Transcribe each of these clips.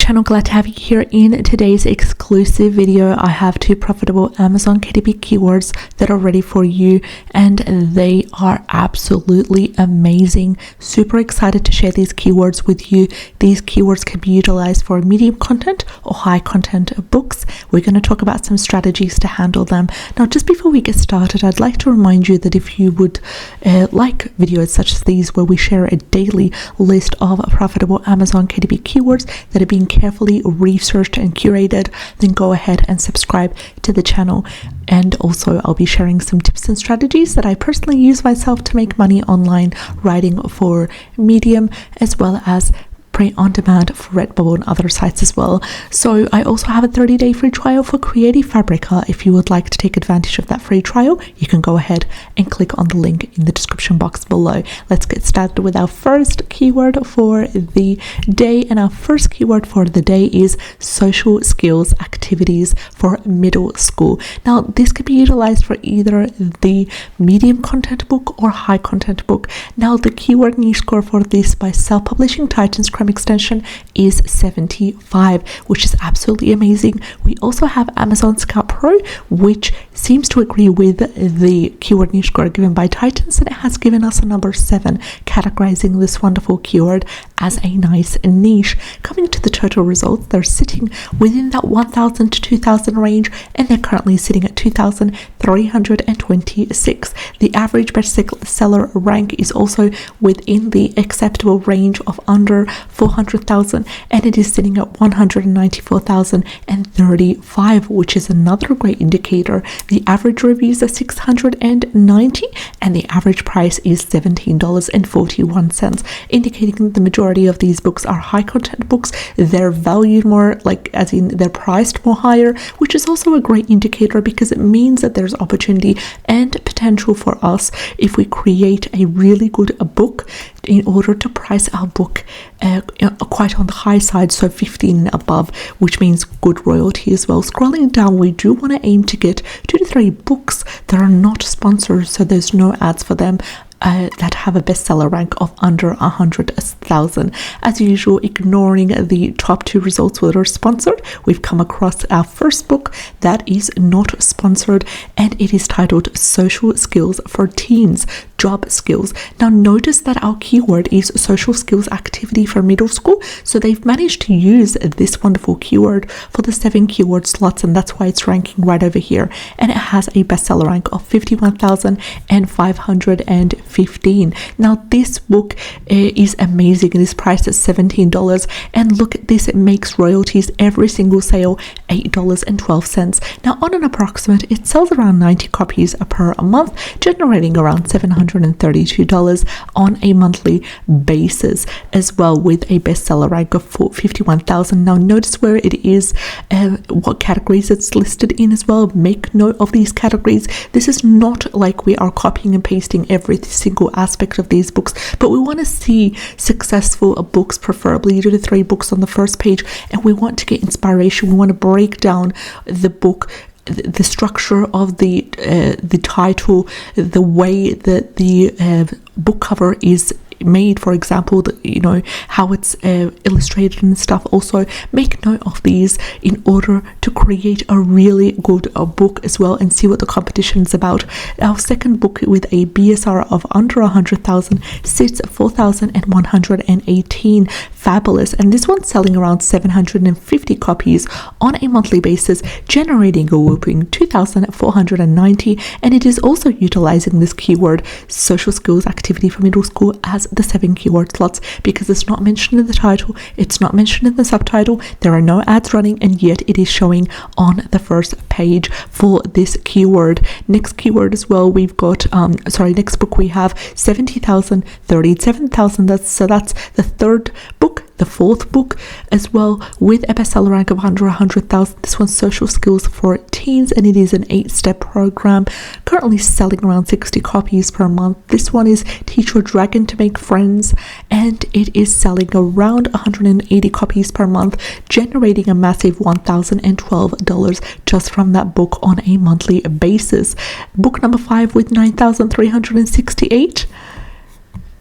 channel, glad to have you here. In today's exclusive video, I have 2 profitable Amazon KDP keywords that are ready for you, and they are absolutely amazing. Super excited to share these keywords with you. These keywords can be utilized for medium content or high content books. We're going to talk about some strategies to handle them. Now, just before we get started, I'd like to remind you that if you would like videos such as these, where we share a daily list of profitable Amazon KDP keywords that are being carefully researched and curated, then go ahead and subscribe to the channel. And also, I'll be sharing some tips and strategies that I personally use myself to make money online writing for Medium, as well as print on demand for Redbubble and other sites as well. So I also have a 30-day free trial for Creative Fabrica. If you would like to take advantage of that free trial, you can go ahead and click on the link in the description box below. Let's get started with our first keyword for the day. And our first keyword for the day is social skills activities for middle school. Now, this could be utilized for either the medium content book or high content book. Now, the keyword niche score for this by self-publishing Titans Chrome extension is 75, which is absolutely amazing. We also have Amazon Scout Pro, which seems to agree with the keyword niche score given by Titans, and it has given us a number 7, categorizing this wonderful keyword as a nice niche. Coming to the total results, they're sitting within that 1,000 to 2,000 range, and they're currently sitting at 2,326. The average bestseller rank is also within the acceptable range of under 400,000, and it is sitting at 194,035, which is another great indicator. The average reviews are 690, and the average price is $17.41, indicating the majority of these books are high content books. They're valued more, like as in they're priced more higher, which is also a great indicator because it means that there's opportunity and potential for us if we create a really good book in order to price our book quite on the high side, so 15 and above, which means good royalty as well. Scrolling down, we do want to aim to get 2 to 3 books that are not sponsored, so there's no ads for them, that have a bestseller rank of under 100,000. As usual, ignoring the top 2 results that are sponsored, we've come across our first book that is not sponsored, and it is titled Social Skills for Teens, Job Skills. Now, notice that our keyword is social skills activity for middle school, so they've managed to use this wonderful keyword for the 7 keyword slots, and that's why it's ranking right over here, and it has a bestseller rank of 51,515. Now, this book is amazing. It is priced at $17, and look at this, it makes royalties every single sale $8.12. Now, on an approximate, it sells around 90 copies per month, generating around $732 on a monthly basis, as well, with a bestseller rank of 51,000. Now, notice where it is, what categories it's listed in as well. Make note of these categories. This is not like we are copying and pasting every single aspect of these books, but we want to see successful books, preferably 2 to 3 books on the first page, and we want to get inspiration. We want to break down the book, the structure of the title, the way that the book cover is made, for example, how it's illustrated and stuff. Also, make note of these in order to create a really good book as well, and see what the competition is about. Our second book, with a BSR of under 100,000, sits at 4,118. Fabulous. And this one's selling around 750 copies on a monthly basis, generating a whopping 2,490, and it is also utilizing this keyword social skills activity for middle school as the 7 keyword slots, because it's not mentioned in the title, it's not mentioned in the subtitle, there are no ads running, and yet it is showing on the first page for this keyword. Next keyword as well, we've got next book we have 70,000, 37,000. That's the third book, the 4th book as well, with a bestseller rank of under 100,000. This one's social skills for teens, and it is an 8-step program, currently selling around 60 copies per month. This one is Teach Your Dragon to Make Friends, and it is selling around 180 copies per month, generating a massive $1,012 just from that book on a monthly basis. Book number 5 with 9,368,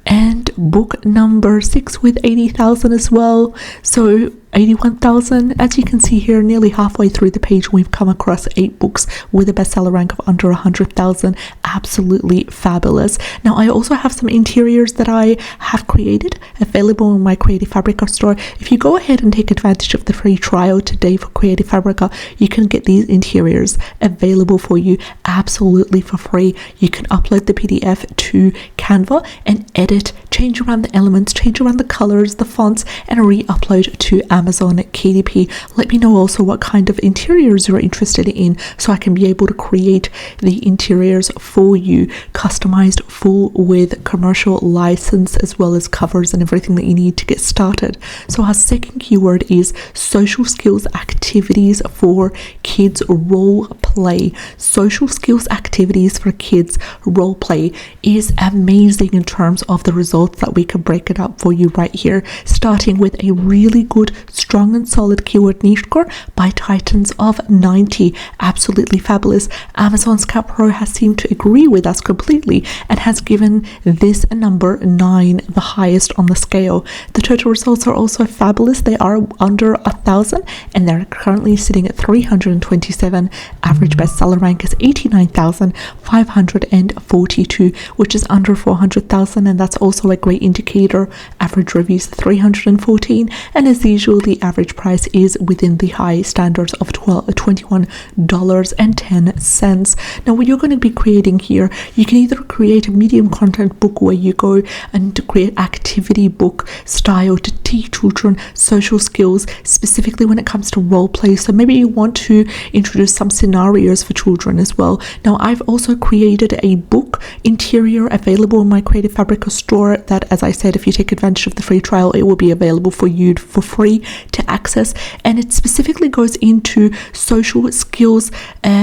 and book number 6 with 80,000 as well. So 81,000. As you can see here, nearly halfway through the page, we've come across 8 books with a bestseller rank of under 100,000. Absolutely fabulous. Now, I also have some interiors that I have created available in my Creative Fabrica store. If you go ahead and take advantage of the free trial today for Creative Fabrica, you can get these interiors available for you absolutely for free. You can upload the PDF to Canva and edit, change around the elements, change around the colors, the fonts, and re-upload to Amazon KDP. Let me know also what kind of interiors you're interested in so I can be able to create the interiors for you, customized full with commercial license as well as covers and everything that you need to get started. So our second keyword is social skills activities for kids role play. Social skills activities for kids role play is amazing in terms of the results that we can break it up for you right here, starting with a really good, strong and solid keyword niche score by Titans of 90. Absolutely fabulous. Amazon Scout Pro has seemed to agree with us completely and has given this a number 9, the highest on the scale. The total results are also fabulous. They are under 1,000 and they're currently sitting at 327. Average bestseller rank is 89,542, which is under 400,000, and that's also a great indicator. Average reviews 314, and as usual, the average price is within the high standards of $21.10. Now, what you're going to be creating here, you can either create a medium content book where you go and create activity book style to teach children social skills, specifically when it comes to role play. So maybe you want to introduce some scenarios for children as well. Now, I've also created a book interior available in my Creative Fabrica store that, as I said, if you take advantage of the free trial, it will be available for you for free to access, and it specifically goes into social skills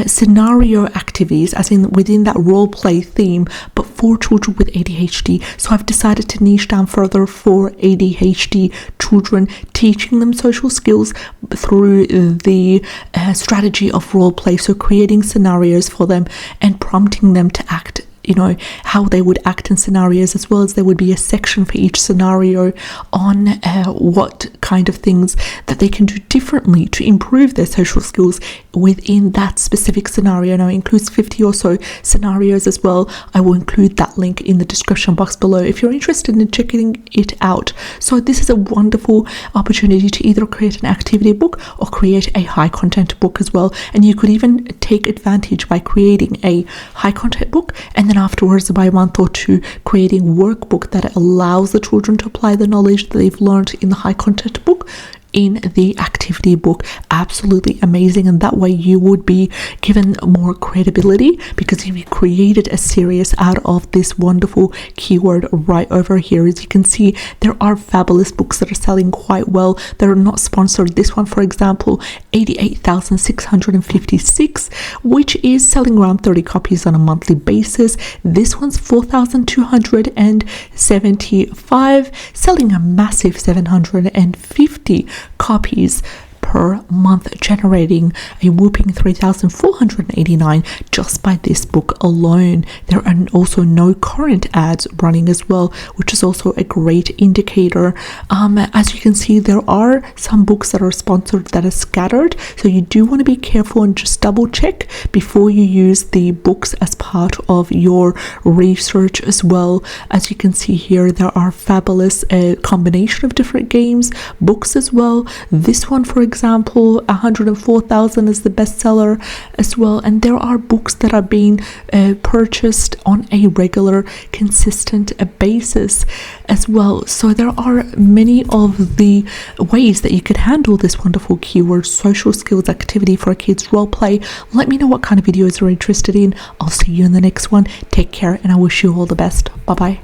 scenario activities, as in within that role play theme, but for children with ADHD. So I've decided to niche down further for ADHD children, teaching them social skills through the strategy of role play. So creating scenarios for them and prompting them to act, how they would act in scenarios, as well as there would be a section for each scenario on what kind of things that they can do differently to improve their social skills within that specific scenario. Now, it includes 50 or so scenarios as well. I will include that link in the description box below if you're interested in checking it out. So this is a wonderful opportunity to either create an activity book or create a high content book as well. And you could even take advantage by creating a high content book and then afterwards, by a month or two, creating workbook that allows the children to apply the knowledge that they've learned in the high content book in the activity book. Absolutely amazing, and that way you would be given more credibility because you've created a series out of this wonderful keyword right over here. As you can see, there are fabulous books that are selling quite well that are not sponsored. This one, for example, 88,656, which is selling around 30 copies on a monthly basis. This one's 4,275, selling a massive 750 copies per month, generating a whooping 3,489 just by this book alone. There are also no current ads running as well, which is also a great indicator. As you can see, there are some books that are sponsored that are scattered, so you do want to be careful and just double check before you use the books as part of your research as well. As you can see here, there are fabulous combination of different games, books as well. This one, for example, 104,000 is the bestseller as well, and there are books that are being purchased on a regular, consistent basis as well. So there are many of the ways that you could handle this wonderful keyword social skills activity for a kids role play. Let me know what kind of videos you're interested in. I'll see you in the next one. Take care, and I wish you all the best. Bye bye.